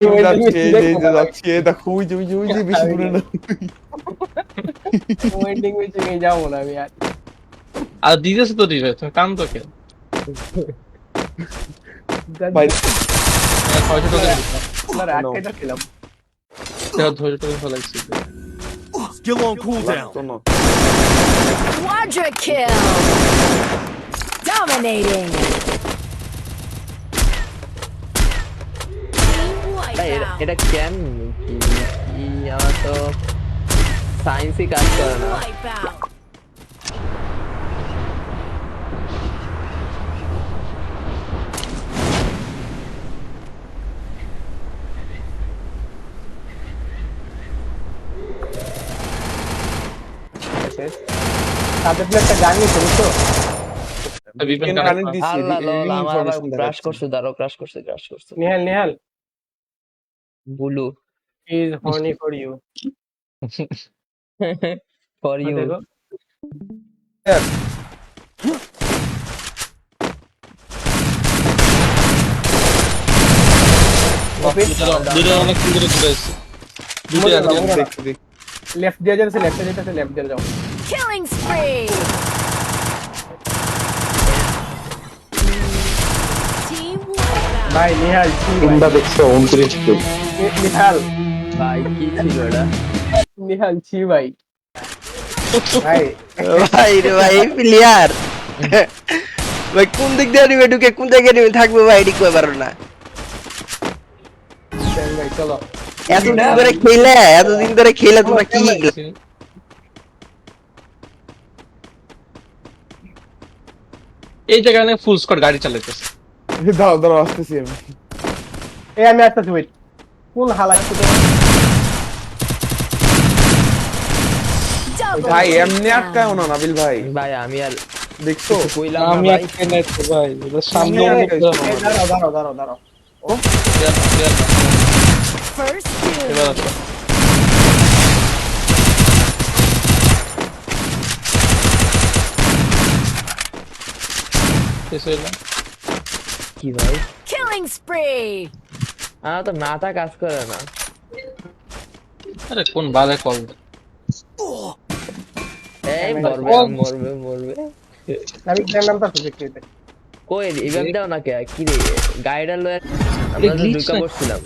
যাচ্ছে দেখো ওই যে বেশি দূরে না ওয়েন্ডিং মেশিনে যাবো না আমি আর আর দিতেছে তো দিবে তুমি কাম তো কেন ভাই 600 টাকা দিলাম আপনার আটকাইটা ছিলাম দেখো 600 টাকা ফলাইছি Skill on cooldown. তো না Quadra kill! Dominating! Team wipeout! এটা কেন কি আমার তো সায়েন্সই কাজ করে না Wipeout! তাদের প্লেয়ারটা গান নিয়েছে বুঝছো বিপিন কানেক্ট দিছি আল্লাহ লল আমার আবার ইনফরমেশন ক্রাশ করছে দাঁড়াও ক্রাশ করছে Nihal Bulu is horny for you for you দেখো দুটো অনেক সুন্দর ঘুরেছে দুটো দেখছি লেফট দিয়ে যাচ্ছে লেফটে যেতেছে লেফট দিয়ে যাও Killing spree! Team wipeout! ভাই নিহাল তোমরা দেখছো 29 কে নিহাল ভাই কি ছিল এটা নিহাল ছি ভাই ভাই ভাই রে ভাই প্লেয়ার ভাই কোন দিক দিয়ে নিবে ঢুকে কোন জায়গায় নিবে থাকবে ভাই এডি কই পারো না চল ভাই চলো এতদিন ধরে খেলে তোমরা কি এই জায়গায় ফুল স্কোয়াড গাড়ি চালাইতেছে দাও আসতেছি আমি এই আমি আসতেছি ওয়েট কোন হালাই Double ভাই kill! এমনি আটকায় না নাবিল ভাই ভাই আমি আর দেখছো কইলাম না আমি ভাই আটকে নাই তো ভাই এটা সামনে সামনে অনেক আটকাইছে। দাঁড়াও First এবার kill! আসো শেষ হইলো কি ভাই Killing spree! আমার তো মাথা কাজ করে না আরে কোন বালে কল এই মরবে আমি কেন নামটা দেখতে কই ইভেন্ট দাও না কে কি রে গাইডার লয় আমরা তো glitch দুইটা না। করছিলাম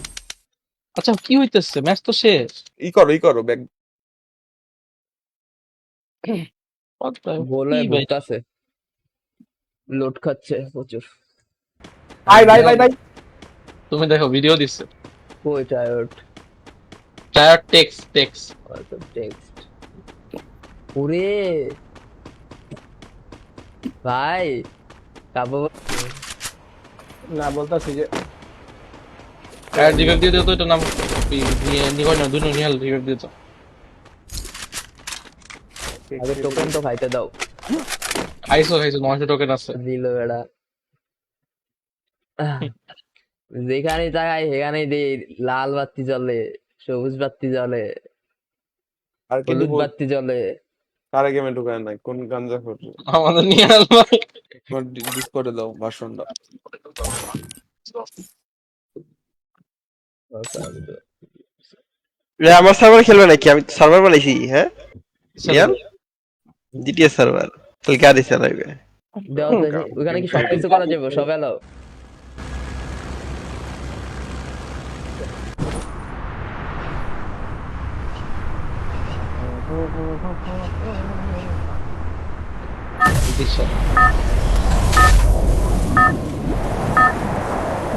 আচ্ছা কি হইতেছে ম্যাচ তো শেষ ই করো ব্যাগ বলে কি ভাই? বলতাছে লোড খাচ্ছে প্রচুর ভাই তুমি দেখো ভিডিও দিচ্ছে কই টায়ার্ড টায়ার টেক্স অল্প টেক্সট ওরে ভাই কাবো না বলতাছি যে টায়ার রিভাইভ দিয়ে দিও তো এটা নাম নিকট না দুনো নিহাল রিভাইভ দিয়ে দাও আগে টোকেন তো খাইতে দাও খাইছো 900 টোকেন আছে দিল বেড়া যেখানে তাকাই সেখানে লাল বাতি জ্বলে সবুজ বাতি জ্বলে আর কি হলুদ বাতি জ্বলে কারে গেমে ঢুকায় নাই কোন গাঞ্জা করছে আমাদের নিহাল ভাই ডিসকর্ডে দাও ভাষণটা আমার সার্ভার খেলবে নাকি আমি সার্ভার বানাইছি হ্যাঁ রিয়াল জিটিএস সার্ভার তাহলে গাড়ি চালাবে দেওয়া ওখানে কি সবকিছু করা যাবে সব এলাও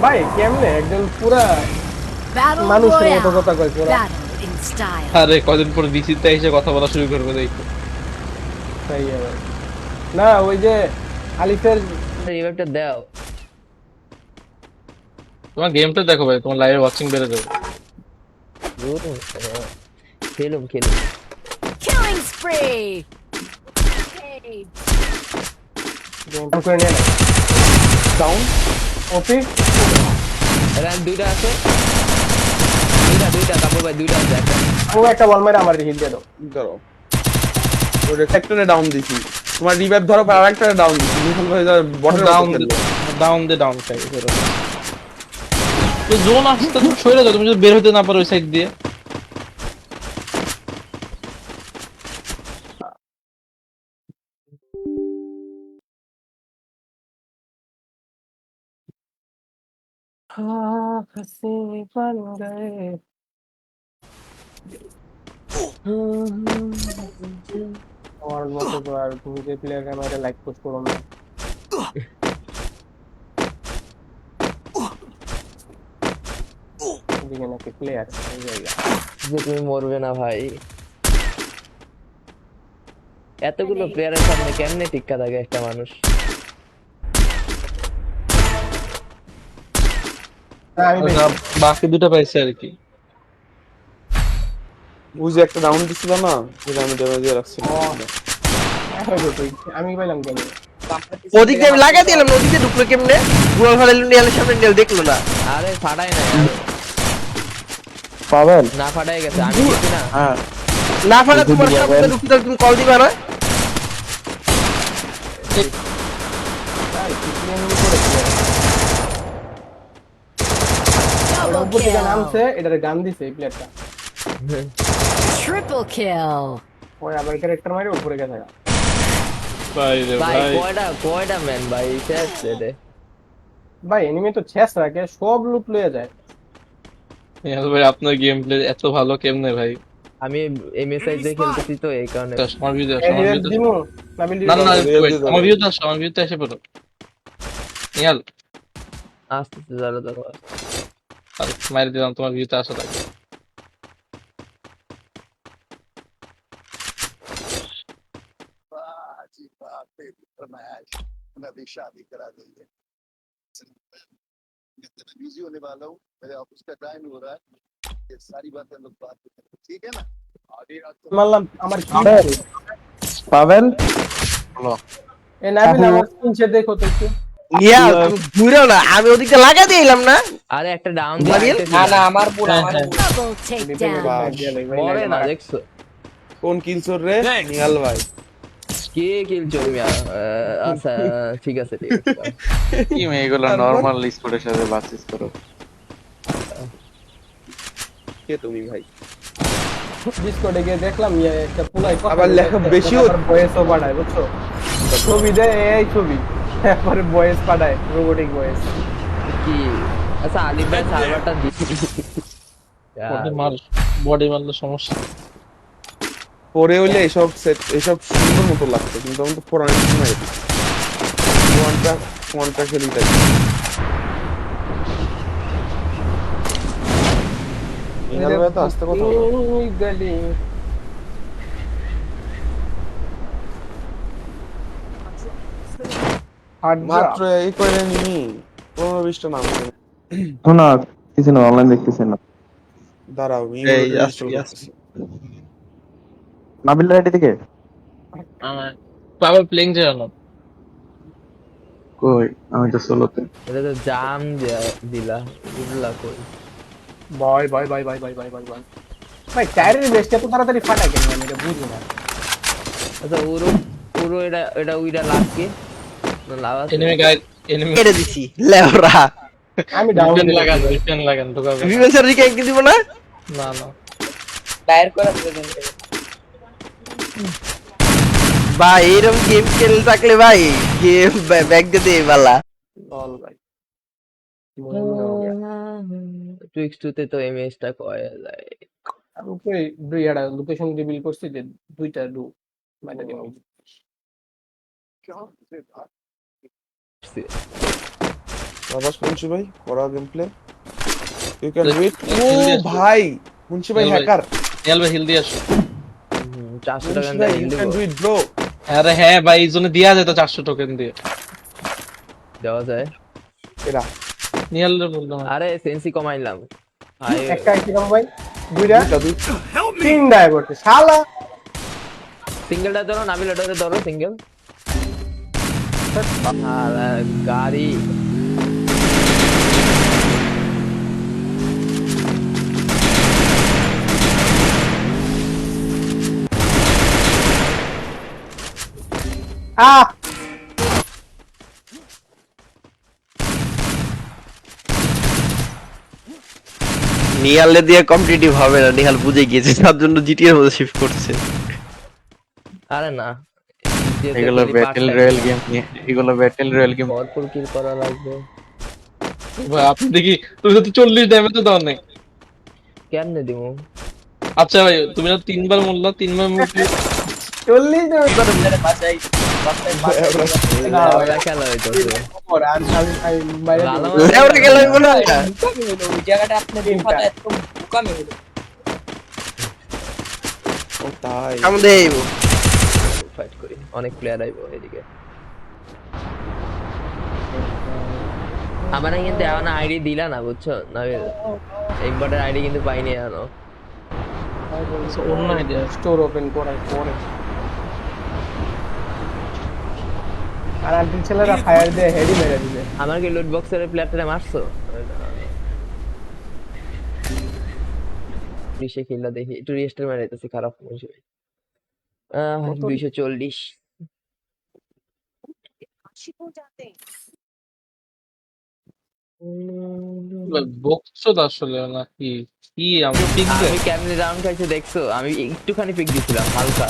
ভাই কেমনে একজন পুরা Battle মানুষের মতো Royale! কথা কয় পুরা Battle in style! আরে কদিন পরে বিসিতে এসে কথা বলা শুরু করবে দেখো তাই আবার। না ওই যে আলিফের রিভাইভটা দাও তোমার গেমটা দেখো ভাই তোমার লাইভে ওয়াচিং বেড়ে যাবে খেলুম Killing spree! গেমটা করে নিয়ে ডাউন ওপি রান দুইটা আছে দুইটা কাপড় ভাই দুইটা আছে একটা ও একটা বল মেরে আমার হিল দিয়ে দাও ধরো ওই রেফ্লেক্টরে ডাউন দিছি তোমার রিভাইভ ধরো আর আরেকটা ডাউন দিছি নিখল ভাই বটে ডাউন দে ডাউন চাই তো জোন আসতে তুমি সরে যাও, তুমি যদি বের হতে না পারো ওই সাইড দিয়ে। আমার মতো তো আর তুমি যে প্লেয়ার ক্যামেরা লাইক পোস্ট করো না। এদিকে নাকি প্লেয়ার এই জায়গা যে তুমি মরবে না ভাই, এতগুলো প্লেয়ারের সামনে কেমনে টিক্কা থাকে একটা মানুষ? আমি বেশি বাকি দুটো পাইছে আর কি। ওই যে একটা ডাউন দিছিল না, যেটা আমি ড্যামেজ দিয়ে রাখছি। আমি পাইলাম কেন? ওদিক দিয়ে আমি লাগাই দিলাম, ওদিক দিয়ে ঢুকলো কেমনে? গোল ফালাইলো, নিয়ালের সামনে নিয়াল দেখলো না। আরে ফাটাই নাই, পাবেন না ফাটাই গেছে, আমি গেছি না। হ্যাঁ না ফালা তোমার সামনে ঢুকতে তুমি কল দিবা না? Double উপর থেকে kill. নামছে, এটারে গান দিছে এই প্লেয়ারটা। Triple kill. ওই আবার ক্যারেক্টার মারে উপরে গেছে। ভাই রে ভাই ভাই, কয়টা ম্যান ভাই, শেষ রে। ভাই এনিমি তো ছেস রাখে, সব লুট লয়ে যায়। নিহাল ভাই আপনার গেম প্লে এত ভালো কেমনে ভাই? আমি এমএসআই দিয়ে খেলতেছি তো এই কারণে। আমার ভিউ দাও, এই আমার ভিউ রেড দাও। দিমু নাবিল না না না, রিয়েল wait, দিয়ে আমার দাও। ভিউ দাও, আমার ভিউতে এসে পড়ো নিহাল। আস্তে আস্তে যারা দেখো, আর মাইরে দিলাম তোমার ভিউতে আসা লাগে। बिजी होने वाला हूँ, मेरे ऑफिस का टाइम हो रहा है, ये सारी बातें हम लोग बात करेंगे, ठीक है ना? आगे মারলাম আমার কি পাবেন এ নাবিল আমার স্ক্রিনশট দেখো তো একটু। নিয়াল তুমি ঘুরেও না, আমি ওদিক দিয়ে লাগাই দিলাম না। আরে একটা ডাউন নাবিল? Double takedown. মরে না দেখছো? কোন কিল চোর রে? নিহাল ভাই। কে কিল চলবে? আচ্ছা ঠিক আছে ঠিক আছে। কি মেয়েগুলো নরমাল স্পোর্টের সাথে বাসিস করো। কে তুমি ভাই? ডিসকর্ডে গিয়ে দেখলাম ইয়ে একটা পুলাই কথা আবার লেখা বেশি ভয়েসও পাঠায় বুঝছো, ছবি দেয় এই ছবি, তারপরে ভয়েস পাঠায়, রোবোটিক ভয়েস। কি আচ্ছা আলিফ ভাই সার্ভারটা দিছি। বডি মারলে সমস্যা। পরে হইলে এসব সেট এসব সুন্দর মতো লাগতো, কিন্তু আমি তো পুরানো সময় কোনটা খেলি তাই। নিহাল ভাই তো আসতে কথা বলো। ওই গলি হার্ড মাত্র এই করে নিনি 15-20টা নাম করে। না কিছু না, অনলাইন দেখতেছি না। দাঁড়াও এই আসছি, আসছি। নাবিল রাইডি থেকে আমার বাবা প্লেইং জানো। কই আমি তো সোলোতে। এটা তো জাম দিলা দিলা কই? বয় বয় বয় বয় বয় বয় বয় বয় ভাই টায়ারের বেস্ট এত তাড়াতাড়ি ফাটায় কেন আমি এটা বুঝি না। আচ্ছা পুরো পুরো এটা উইরা লাভ কি না লাভ আছে? এনিমি গাইড, এনিমি কেটে দিছি লেওরা। আমি ডাউন রিপেন লাগান ঢোকাবে রিভেন স্যার রিকে কি দিব না? না না। ভাই এরকম গেম খেলে থাকলে ভাই গেম ব্যাক দিতে বালা। বল ভাই টুইক্স টুতে তো এমএসটা কয়া যায়। আমি উপরে দুই একটা লোকেশন রিভিল করছি যে দুইটা ডু মানে দিমু। বাবাস মুন্সি ভাই করা গেম প্লে ইউ ক্যান তো ডু ইট। ও হিল দিয়ে ভাই মুন্সি ভাই হিল ভাই। হ্যাকার। নিহাল ভাই হিল দিয়ে আসো। 400 টাকা মুন্সি ভাই দিয়ে ইউ দিব, ক্যান ডু ইট ব্রো। আরে হ্যাঁ ভাই, এই জন্য দিয়া যায় তো 400 টোকেন দিয়ে। দেওয়া যায়। এরা নিহাল রে বললাম। আরে সেন্সি কমাইলাম ভাই। একটা আইসি কাম ভাই দুইটা দুইটা তিনটা করতে শালা সিঙ্গেলটা ধরো, নাবিল ওটাতে ধরো সিঙ্গেল। গাড়ি আহ নিহালে দিয়ে কম্পিটিটিভ হবে না, নিহাল বুঝে গিয়েছে তার জন্য জিটিএর মধ্যে শিফট করছে। আরে না এগুলো ব্যাটেল রয়্যাল গেম, এগুলো ব্যাটেল রয়্যাল গেম। ভরপুর কিল করা লাগবে। ভাই আপনি দেখি তুমি তো 40 ড্যামেজও দাও নাই। কেমনে দিমু? আচ্ছা ভাই তুমি না 3 বার মরলা, 3 বার মরলে 40 জন লেওড়া খেলা হইতাছে। বাইরে ভালো লেওড়া গেল মনে হয়। ওই জায়গাটা আপনার বিপদ এত কমে হলো। ও তাই আমাদের ফাইট করি, অনেক প্লেয়ার আইবো এদিকে। আমার কিন্তু এখন আইডি দিলা না বুঝছো না, একবারের আইডি কিন্তু পাইনি এখনো। অন্য আইডিয়া। স্টোর ওপেন করার পরে আর আন্টিল ছেলেরা ফায়ার দিয়ে হেডি মেরে দিবে। আমার কি লুট বক্সের প্লেয়ারটা মারছো? রিশে খেলা দেখি একটু রেস্টার মারাইতেছি, খারাপ হয়েছে। 240 বকছো তো আসলে নাকি কি আমি পিক দে আমি কেমনে রাউন্ড খাইছে দেখছো? আমি একটুখানি পিক দিছিলাম হালকা।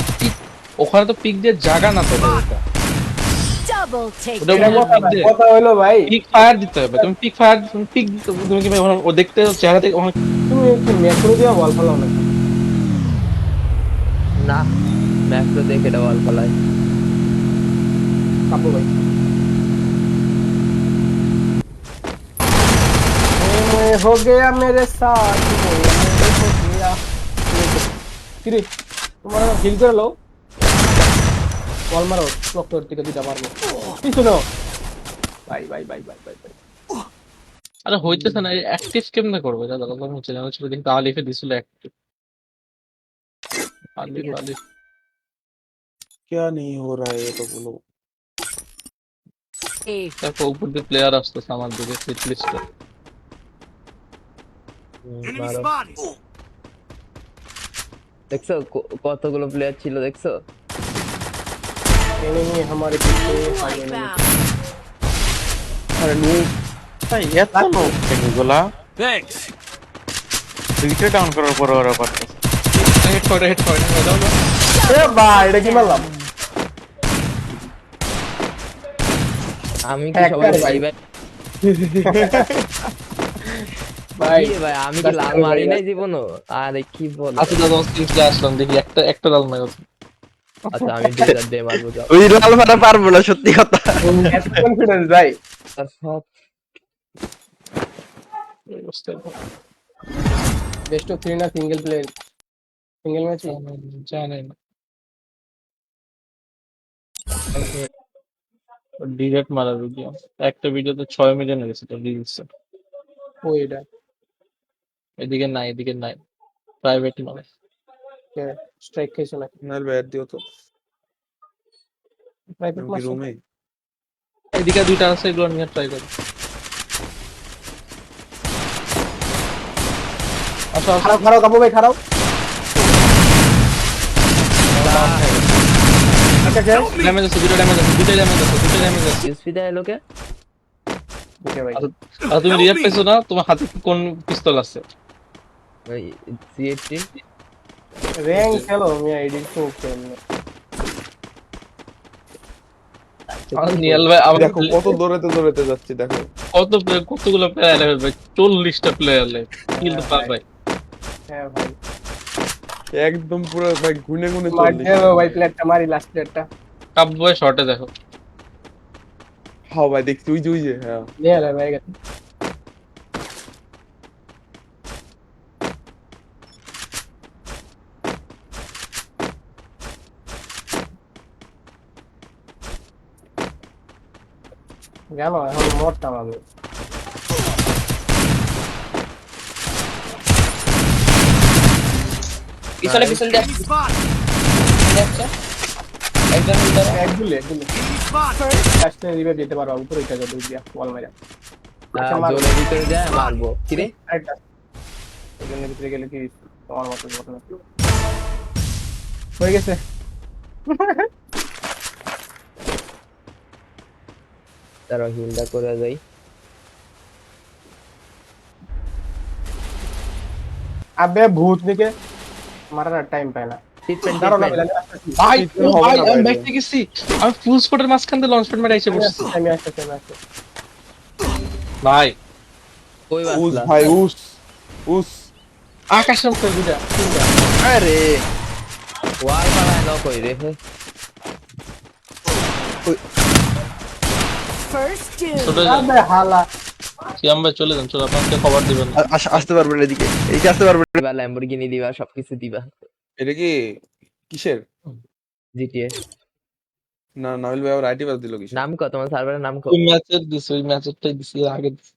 ওখানে তো পিক দিয়ে জায়গা না তো ওটা Double ওটা এটা takedown. কথা না, কথা হলো ভাই পিক ফায়ার দিতে হবে। তুমি পিক ফায়ার পিক তুমি কি ভাই ওখানে ও দেখতে চেহারা থেকে ওখানে তুমি কি ম্যাক্রো দিয়ে বল ফেলাও না? না ম্যাক্রো দেখে এটা বল ফলাই। কাপু ভাই हो गया मेरे साथ हो गया। কিরে তোমার হিল করে লো, বল মারো ডক্টর থেকে দিতে পারবো। কি শুনো ভাই ভাই ভাই ভাই ভাই ভাই আরে হইতেছে না। অ্যাক্টিভ কেমনে করবে দাদা? কথা হচ্ছে জানা ছিল কিন্তু আলিফে দিছিল অ্যাক্টিভ। আলিফ আলিফ क्या नहीं हो रहा है ये तो बोलो। দেখো উপর দিয়ে প্লেয়ার আসতেছে আমার দিকে হিট লিস্টে। Enemy মারো। spotted. দেখছো কতগুলো প্লেয়ার ছিল দেখছো? এনিমি हमारे पीछे आगे अरे नो তাই এত লোক এগুলা Thanks. দুইটা ডাউন করার পর ওরা পারতেছে। হেড করে দাও না। এ ভাই এটা কি মারলাম? আমি কি হ্যাঁ, সবাই করে ভাই ভাই। ভাই ভাই ভাই আমি কি লাল মারি নাই জীবনও? আরে কি বল। আচ্ছা দাদা স্ক্রিপ্টে আসলাম দেখি একটা ডাল না কথা। আচ্ছা আমি ডেজার দিয়ে মারবো যাও। ওই লাল মারা পারবো না সত্যি কথা। এত কনফিডেন্স ভাই। তারপর বেস্ট অফ 3 না সিঙ্গেল প্লেয়ার সিঙ্গেল ম্যাচ? জানেন ডিরেক্ট মারা ভিডিও, একটা ভিডিওতে 6 মিলিয়ন গেছে তো রিলস। ও এটা এদিকে নাই প্রাইভেট মানে। স্ট্রাইক খাইছো না? नल बैठ दियो तो প্রাইভেট क्योंकि মারছো? रूम में এদিকে দুইটা আছে, এগুলো নিয়ে ট্রাই করি। আচ্ছা খারাপ খারাপ কাপু ভাই খারাপ। আচ্ছা কে? ড্যামেজ আছে, দুটো ড্যামেজ আছে। ইউএসপি এলো কে? ওকে ভাই আর তুমি রিয়াক্ট পেছো না? তোমার হাতে কোন পিস্তল আছে? ওই C18 র‍্যাঙ্ক খেলো আমি আইডি তো কেমনে? আর নিয়াল ভাই আমি देखो কত দৌড়াতে যাচ্ছি দেখো। কতগুলো প্লেয়ার আছে ভাই? 40টা প্লেয়ার লাগে কিন্তু ভাই হ্যাঁ ভাই একদম পুরো ভাই গুনে মার চললি। দেবো ভাই প্লেয়ারটা মারি লাস্ট প্লেয়ারটা। কাপ বয় শর্টে দেখো। হ্যাঁ ভাই দেখ তুই যে হ্যাঁ নিয়ে আলে ভাই গেছে। গেল এখন মরতাম আমি। পিছনে Enemy spotted. একজন ভিতরে এক গুলি Enemy spotted. লাস্টে রিভাইভ দিতে পারবা উপরে এটা যত দিয়া বল মারা। জোরে ভিতরে যায় মারবো। কি রে আরেকটা এখানে ভিতরে গেলে কি তোমার মতো ঘটনা হয়ে গেছে। তারা হিলটা করে যাই। আবে ভূত নিকে মারার টাইম পায় না ট্রিটমেন্ট দাঁড়াও না ট্রিটমেন্ট আসতেছি। ভাই ও হবে ভাই না আমি ভাই। ব্যাকতে গেছি আমি ফুল স্পটের মাঝখান দিয়ে লঞ্চ প্যাড মেরে এসে আমি বসছি আসতেছি, আমি আসতেছি, আমি আসতেছি। ভাই কই উস বাসলা ভাই উস আকাশের উপরে দুইটা তিনটা আরে ওয়াল বানায় ন কই রে চলে যান আবে হালা সিয়াম ভাই চলে যান চলে আপনাকে খবর দিবেন আসতে পারবেন না এদিকে এদিকে আসতে পারবেন না। দিবা ল্যাম্বরগিনি দিবা সবকিছু দিবা এটা কি কিসের জিটিএ না নাবিল ভাই আবার আইটি বাদ দিল কিসের নাম কত তোমার সার্ভারের নাম কত ওই ম্যাচের দিছি ওই ম্যাচেরটাই দিছি এর আগে দিছি।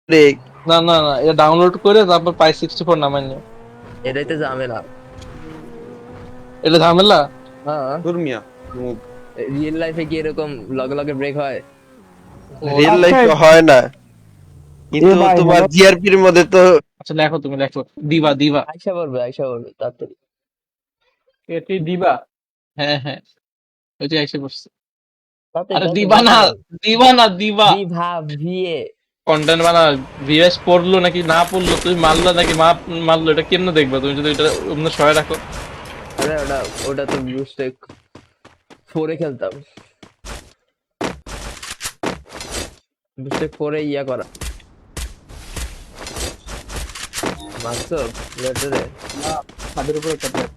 রে না না না এটা ডাউনলোড করে তারপর পাই 64 নামাই নিও এটাই তো ঝামেলা এটা ঝামেলা হ্যাঁ দুর্মিয়া রিয়েল লাইফে কি এরকম লগে লগে ব্রেক হয় রিয়েল লাইফে হয় না কিন্তু ভাই, তোমার জিআরপির মধ্যে তো আচ্ছা লেখো তুমি লেখো দিবা দিবা আইসা পড়বে তাড়াতাড়ি এটি দিবা হ্যাঁ হ্যাঁ ওই যে এসে বসছে তাড়াতাড়ি, আরে তাড়াতাড়ি, দিবা না দিবা না দিবা দিভা ভিএ কন্টেন্ট বানা ভিএস পড়লো নাকি না পড়লো তুমি মারলো নাকি মারলো এটা কেমনে দেখবা তুমি যদি এটা অন্য সহায় রাখো আরে ওটা তো ব্লুস্টেক 4 এ খেলতাম ব্লুস্টেক 4 এ ইয়া করা মাসো লেটারে তাদের উপর একটা player।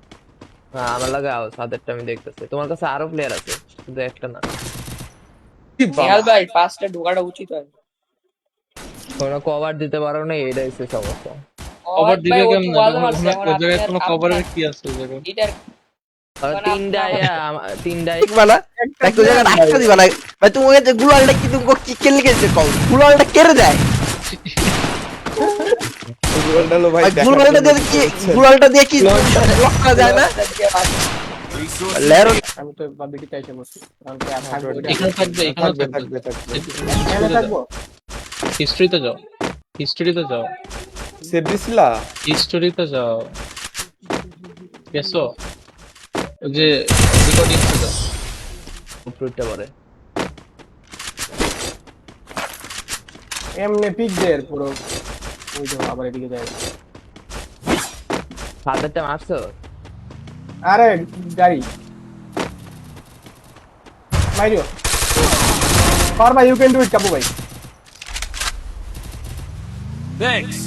হ্যাঁ আমার লাগে আও সাদেরটা আমি দেখতেছি তোমার কাছে আরো প্লেয়ার আছে শুধু একটা না নিহাল ভাই পাঁচটা ঢোকাটা উচিত হয় কোনো কভার দিতে পারো না এটাই হচ্ছে সমস্যা কভার দিবে ভাই, ও তো কেমনে ওয়াল যখন মারছে, এখন ওই জায়গায় আপনার- কোনো কভারের আপনার- কি আছে ওই জায়গায় এটার আর তিনটায় দেখবা না একটা জায়গা রাখতে দিবা না ভাই তোমাকে যে গুলালটা কি তুমি কি কেলে গেছে কল গুলালটা কেড়ে দেয় গুগলটা হলো ভাই ভাই দেখার গুলালটা জন্য দিয়ে কি করছে। গুলালটা দিয়ে কি লক করা যায় না লেরো আমি তো বাবিটিতে এসে বসছি কারণ কি আর থাকবো এটা। এখানে থাকবে এখানে থাকবে থাকবে থাকবে এখানে থাকবো হিস্ট্রিতে যাও হিস্ট্রিতে যাও সেভ দিছিলা হিস্টোরিতে যাও গেছো ওই যে রেকর্ডিংসে যাও উপরটা পরে এমনি পিক দেয় পুরো ওই তো আবার এদিকে যায় সাদেরটা মারছো আরে গাড়ি মাইরিও পার ভাই ইউ ক্যান ডু ইট কাপু ভাই Thanks.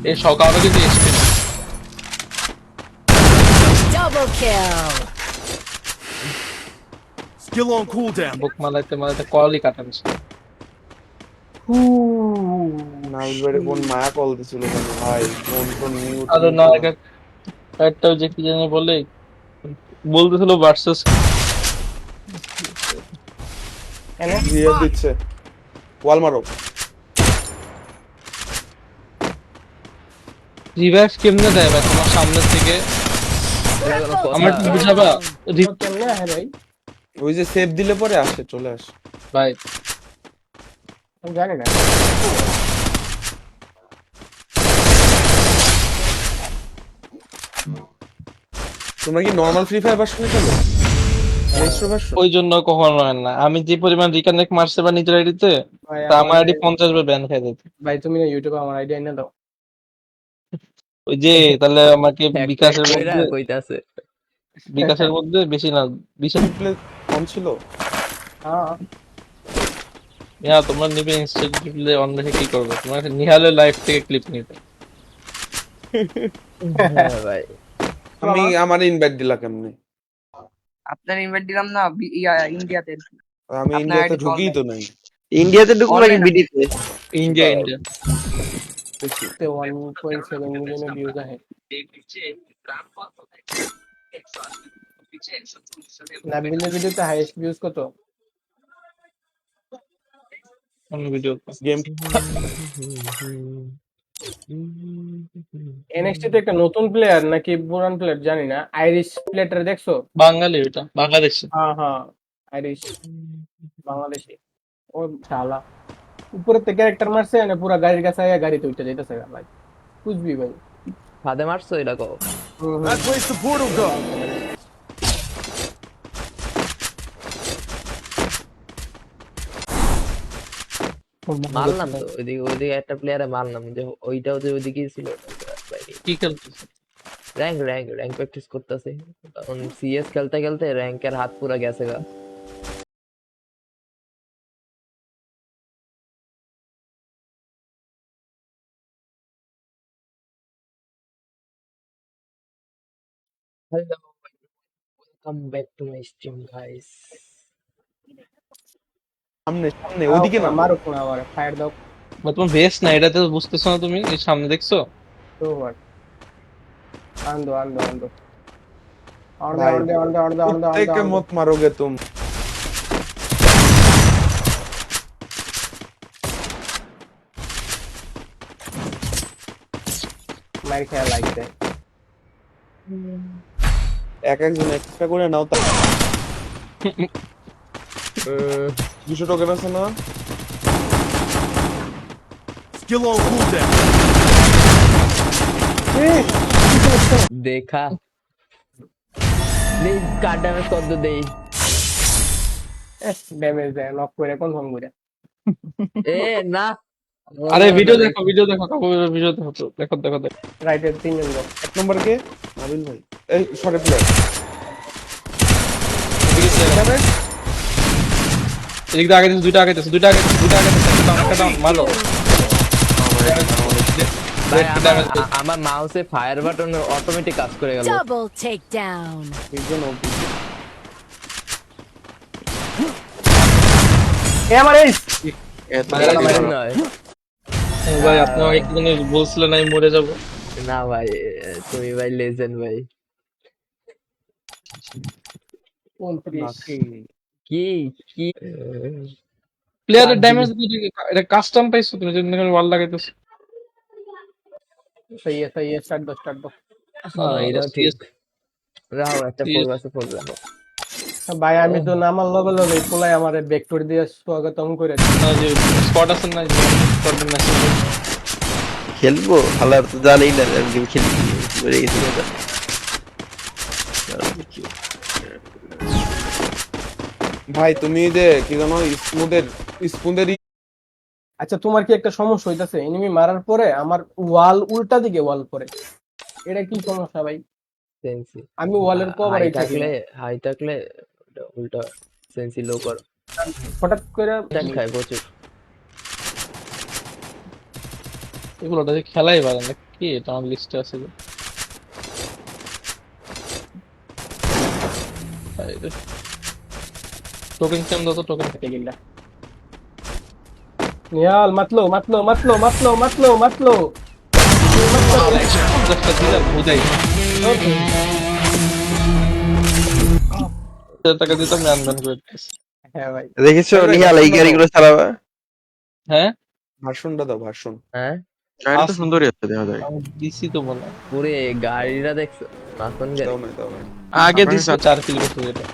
এই সকালে কিন্তু এসছে Skill on cooldown. বুক মালাইতে মালাইতে কলই কাটাচ্ছে নাবিল ভাই কোন মায়া কল দিছিল জানো ভাই কোন মিউট আরে না একটা ওই যে কি জানি বলে বলতেছিল ভার্সেস এনে দিয়ে দিচ্ছে ওয়াল মারো রিভাইভ কেমনে দেয় ভাই তোমার সামনে থেকে এটা কোনো কথা? আমার একটু বুঝাবা কেমনে হ্যাঁ ভাই ওই যে সেভ দিলে পরে আসে চলে আসে ভাই আমি জানি না তোমরা কি নরমাল ফ্রি ফায়ার ভার্সনে খেলো এক্সট্রা ভার্সন ওই জন্য কখনো হয় না আমি যে পরিমাণ রিকানেক্ট মারছে বা নিজের আইডিতে ভাই তা আমার আইডি 50 বার ব্যান খাই দিত ভাই তুমি না ইউটিউবে আমার আইডিয়া এনে দাও ওই যে তাহলে আমাকে একটা বিকাশের কইরা মধ্যে কইতাছে বিকাশের মধ্যে বেশি না বিশেষ প্লে কম ছিল হ্যাঁ তোমরা নিবে ইনস্টাগ্রামে অন রেখে কি করবে তোমার নিহালের লাইফ থেকে ক্লিপ নিবে হ্যাঁ ভাই আমি আমার ইনভাইট দিলা কেমনে আপনার ইনভাইট দিলাম না ইন্ডিয়াতে আমি আপনার ইন্ডিয়াতে ID ঢুকিই online। তো নাই ইন্ডিয়াতে ঢুকবো নাকি Online বিডিতে ইন্ডিয়া দেখি 1.7 মিলিয়ন ভিউজ আছে নাবিলের ভিডিওতে হাইয়েস্ট ভিউজ কত অন্য ভিডিও গেম এনএক্সটি তে একটা নতুন প্লেয়ার নাকি পুরান প্লেয়ার জানি না আইরিশ প্লেয়ার দেখছো বাঙালি ওটা বাংলাদেশে হ্যাঁ হ্যাঁ আইরিশ বাংলাদেশি ও শালা উপরে থেকে ক্যারেক্টার মারছে না পুরা গাড়ির কাছে আয়া গাড়িতে উঠে যাইতেছে ভাই বুঝবি ভাই ফাদে মারছো এটা কো That place the portal go. মারলাম তো ওইদিকে একটা প্লেয়ারে মারলাম যে ওইটাও যে ওইদিকেই ছিল কি খেলতেছ? র্যাঙ্ক প্র্যাকটিস করতেছে কারণ সিএস খেলতে খেলতে র্যাঙ্কের হাত পুরা গেছে গা। Hello, welcome back to my stream guys. সামনে সামনে ওদিকে না। মারো কোন আবার ফায়ার দাও তোমার বেস্ট না, এটা তো বুঝতেছো না তুমি? এই সামনে দেখছো? তো হোয়াট আন্দো আন্দো আন্দো भाई कुत्ते के मत मारोगे तुम। মার খেলা লাগছে এক একজন একটা করে নাও তা 200 টোকেন আছে না? Skill on cooldown. দেখা দেই কার ড্যামেজ কত দেই। ড্যামেজ দেয় নক করে কনফার্ম করে এ না আরে ভিডিও দেখো ভিডিও দেখো তো, দেখো দেখো দেখো। রাইটের তিনজন লোক এক নম্বর কে? নাবিল ভাই। এই শর্ট প্লেয়ার। এদিক দিয়ে আগে দিছে, দুইটা আগে দিছে একটা ডাউন মারো। ভাই আমার মাউসে ফায়ার বাটন অটোমেটিক কাজ করে গেল। Double takedown. তিনজন ওপি। এ আমার এইস নয় ভাই আপনি আমাকে একটু বলছিলেন আমি মরে যাব। না ভাই তুমি ভাই লেজেন্ড ভাই। 29 কি কি প্লেয়ারের ড্যামেজ এটা কাস্টম পাইছো তুমি, যদি ওয়াল লাগাইতেছো। सही है स्टार्ट दो হ্যাঁ এটা ঠিক রাও একটা ফোর রাও। ভাই আমি তো নামার লগে লগে পোলাই আমারে ভেক্টর দিয়ে স্বাগতম করে যে স্পট আছে না, স্পট মেসেজ খেলবো হালার তো জানেই না আমি গেম খেলি মরে গেছি কথা। ভাই তুমি যে কি জানো স্পুনের আচ্ছা তোমার কি একটা সমস্যা হইতাছে এনিমি মারার পরে আমার ওয়াল উল্টা দিকে ওয়াল পড়ে এটা কি সমস্যা ভাই? সেন্সি আমি ওয়ালের কভারে হাই থাকলে উল্টা সেন্সি লো কর হঠাৎ করে ট্যাক খায় প্রচুর। এগুলো খেলাই পারে না কি? এটা আমার লিস্টে আছে যে টোকেন কেন দাও তো, টোকেন কেটে গেল নিহাল মাতলো দশটা দিলাম বুঝাই টাকা দিতাম রানবান করে দিতেছি। হ্যাঁ ভাই দেখেছো নিহাল এই গাড়িগুলো চালাবা? হ্যাঁ ভার্সনটা দাও ভার্সন। হ্যাঁ গাড়ি তো সুন্দরই আছে দেখা যায়। আমি দিছি তো মনে হয়। পুরে গাড়িটা দেখছো নাতন গাড়ি দাও না আগে দিছ 4 কিলো করতে এটা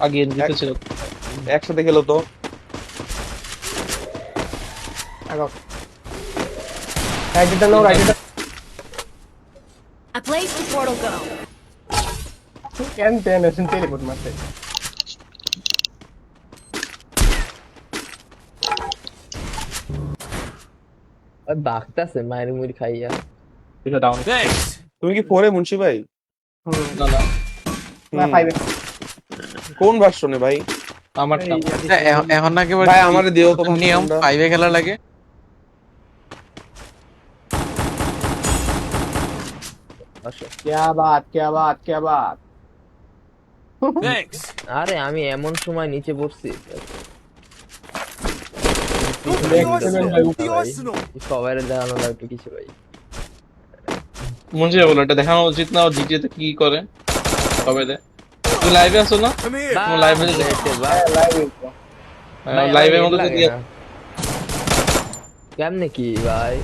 আগে এনজিতে ছিল। একসাথে খেলো তো। আগো রাইটটা নাও রাইটটা I placed the portal go. কেন টেনশন টেলিপোর্ট মারতে ওই বাগতাছে মায়ের মুড়ি খাইয়া। এটা ডাউন। Thanks. তুমি কি পরে মুন্সি ভাই? না না না পাইবে কোন ভার্সনে ভাই? আমারটা এখন না একেবারে ভাই আমারে দিও তো নিয়ম ভার্সনটা। 5 এ খেলা লাগে। क्या बात Thanks. আরে আমি এমন সময় নিচে পড়ছি Look at the arsenal. The arsenal. সবাই দেখানো লাগবে কিছু ভাই। মঞ্জিরা বলো, এটা দেখানো উচিত না জিটিএ তে কি করে সবাই দে। তুমি লাইভে আছো না? Come here. তুমি লাইভে লাইভের মধ্যে দিয়ে কেমনে কি ভাই?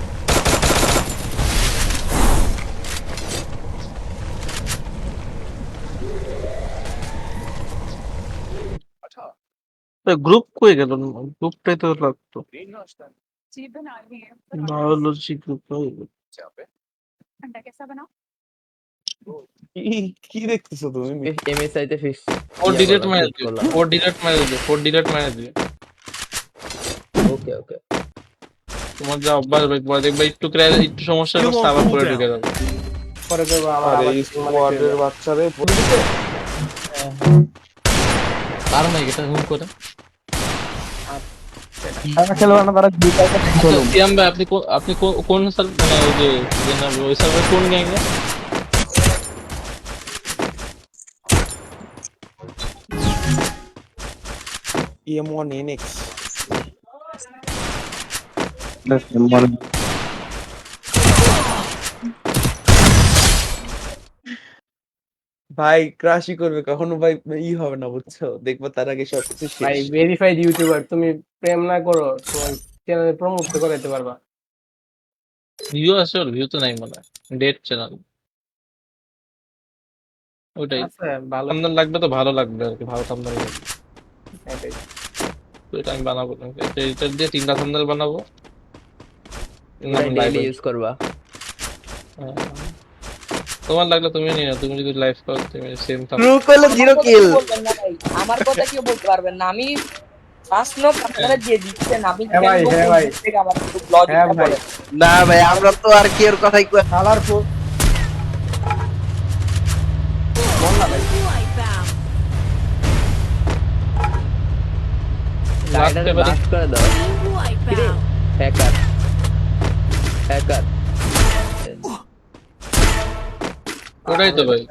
গ্রুপ কই গেল? গ্রুপটাই তো লাগতো। বায়োলজি গ্রুপ अंडा कैसा बना কি দেখতেছো তুমি? MSI তে ফিক্স ও ডিলিট মেরে দিও, ও ডিলিট মেরে দিও, ও ডিলিট মেরে দিও। ওকে ওকে তোমার যা অভ্যাস ভাই, পরে দেখবে একটু একটু সমস্যা করছে আবার পুরো ঢুকে যাবে। পরে করবো আমার আরে আবার এই স্কোয়াডের বাচ্চারে আর নাই এটা হুম করে। খেলবো না তারা আচ্ছা, সিয়াম ভাই আপনি কোন মানে ওই যে ওই সার্ভার কোন গ্যাং এ? EM1 NX। ভাই ক্রাশই করবে কখনো ভাই, হবে না বুঝছো, দেখবো তার আগে সবকিছু ভাই শেষ। ভেরিফাইড ইউটিউবার, তুমি প্রেম না করো তোমার চ্যানেলে প্রমোট করাইতে পারবা। ভিউ আছে, ওর ভিউ তো নাই মনে হয়, ডেট চ্যানেল ওটাই। আচ্ছা ভালো, থাম্বনেল লাগবে তো ভালো লাগবে আর কি, ভালো থাম্বনেল লাগবে। এটাই। তো এটা আমি বানাবো না, এটা দিয়ে 3টা থাম্বনেল বানাবো। ডেইলি ইউজ করবা। হ্যাঁ। তোমার লাগলে তুমি নিয়ে নাও, তুমি যদি লাইভ করো তুমি সেম ট্রু করলে 0 কিল। বলবেন না ভাই, আমার কথা কেউ বলতে পারবেন না। আমি ফার্স্ট নোক আপনারা দিয়ে দিচ্ছেন, আমি হ্যাঁ ভাই, হ্যাঁ ভাই। থেকে আবার একটু ব্লগ হ্যাঁ ভাই, না ভাই আমরা তো আর কি এর কথাই কই। শালার ফুল বল না ভাই। Wipeout. গাড়িটা লাস্ট করে দাও। Wipeout. হ্যাকার হ্যাকার ওটাই তো ভাই।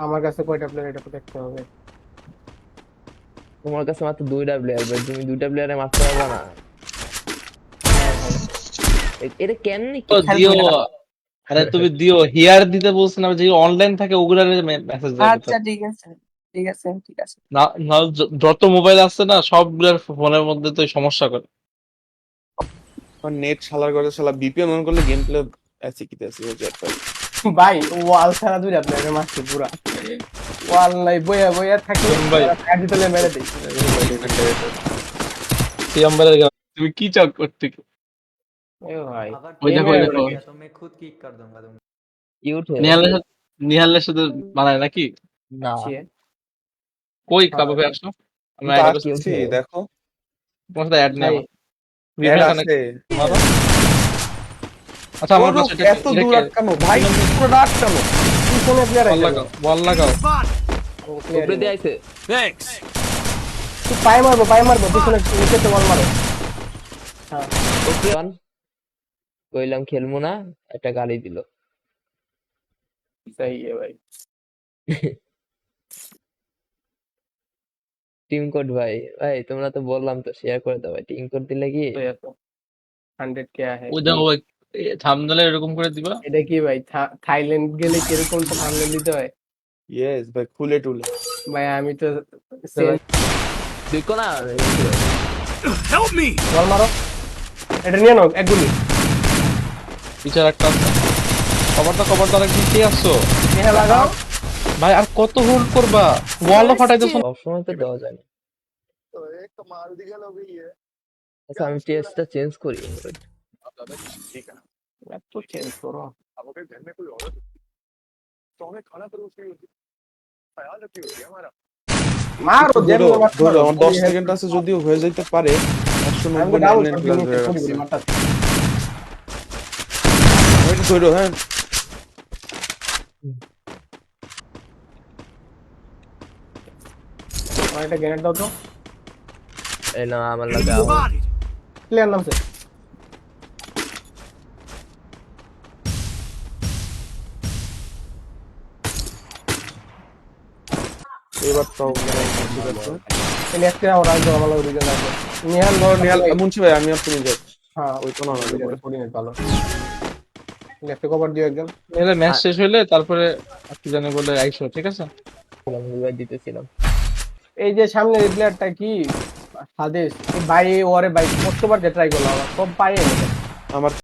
আমার কাছে কয়টা প্লেয়ার এটা তো দেখতে হবে। তোমার কাছে মাত্র 2টা প্লেয়ার ভাই, তুমি 2টা প্লেয়ারে মারতে পারবে না। এটা কেমনি তো দিও, আরে তুমি দিও, হিয়ার দিতে বলছ না, যে অনলাইন থাকে ওগুলার মেসেজ যাবে। আচ্ছা ঠিক আছে ঠিক আছে ঠিক আছে। না না, যত মোবাইল আছে না সবগুলোর ফোনের মধ্যে তো এই সমস্যা করে। নেট শালার করে, শালা বিপিএন অন করলে গেম প্লে আছে কি আছে হয়ে যায় ভাই। ভাই ওয়াল ছাড়া দুইটা প্লেয়ার মারছে পুরা। ওয়াল নাই বইয়া বইয়া থাকি ভাই। কাটি তলে মেরে দেই। সিয়াম ভাই তুমি কি চাও করতে? এ ভাই ওই দেখো ওই দেখো, কিউট নিহালের সাথে বানায় নাকি? না কই কাবাবে আসো, আমি তো আইডি আসছি, উঠে। দেখো তোমার সাথে অ্যাড নেই ভাই, আমার। এড ভিডিও আছে। মারো। আচ্ছা আমার ওরও কাছে এটা এত দূর আটকানো ভাই, পুরো আটকানো। পিছনে প্লেয়ার বল আছে। লাগাও, বল লাগাও। উপরে দিয়ে আইছে। Thanks. তুই পায়ে মারবো পিছনে নিচেতে বল মারো। হ্যাঁ ওকে কইলাম খেলবো না, একটা গালি দিল। সহি ভাই। টিম কোড ভাই, ভাই তোমরা তো বললাম তো শেয়ার করে দাও ভাই, টিম কোড দিলে কি তো এত 100 কে আছে। ওই দেখো ওই থাম্বনেলে এরকম করে দিবা। এটা কি ভাই, থাইল্যান্ড গেলে কিরকম তো থামলে দিতে হয় ইয়েস ভাই, খুলে টুলে। ভাই। আমি তো দেখো না Help me. বল মারো, এটা নিয়ে নাও এক গুলি। পিছার একটা আছে। কভার দ্বারা কি আসছো নিয়ে লাগাও। ভাই, আর কত হোল্ড করবা? ওয়ালও ফাটাইতেছো। সবসময় তো দেওয়া যায় না। तो एक तो मार दी गल हो गई है। আচ্ছা আমি টেস্টটা চেঞ্জ করি। अब दादा ठीक है। এত চেঞ্জ করো। अब अगर घर में कोई औरत होती तो हमें खाना परोसनी होती, ख्याल रखनी होती है हमारा। মারো ধরো যেমন ধরো, আমার 10 সেকেন্ড আছে, যদিও হয়ে যাইতে পারে। 190 ডাবল 99 প্লাস হয়ে করি গেছে। মারটা। ওইটা ধরো, হ্যাঁ আমার একটা গ্রেনেড দাও তো। এই না আমার লাগে Spotted. প্লেয়ার নামছে। এবার তো ঠিক আছে। এই নেক্সট আমার আসবে, আমার লাগে দুজন আসবে। নিহাল নিহাল মুন্সি ভাই, আমি আর তুমি যাই। হ্যাঁ ওই তো না না দুজনে কোঅর্ডিনেট ভালো। নেক্সট কভার দিও একদম। এলে ম্যাচ শেষ হইলে তারপরে কি জানি বলে আইসো, ঠিক আছে? দিতেছিলাম। এই যে সামনের এই প্লেয়ারটা কি সাদেশ, এই ভাই ওরে ভাই কতবার ট্রাই করলাম, সব পায়ে আমার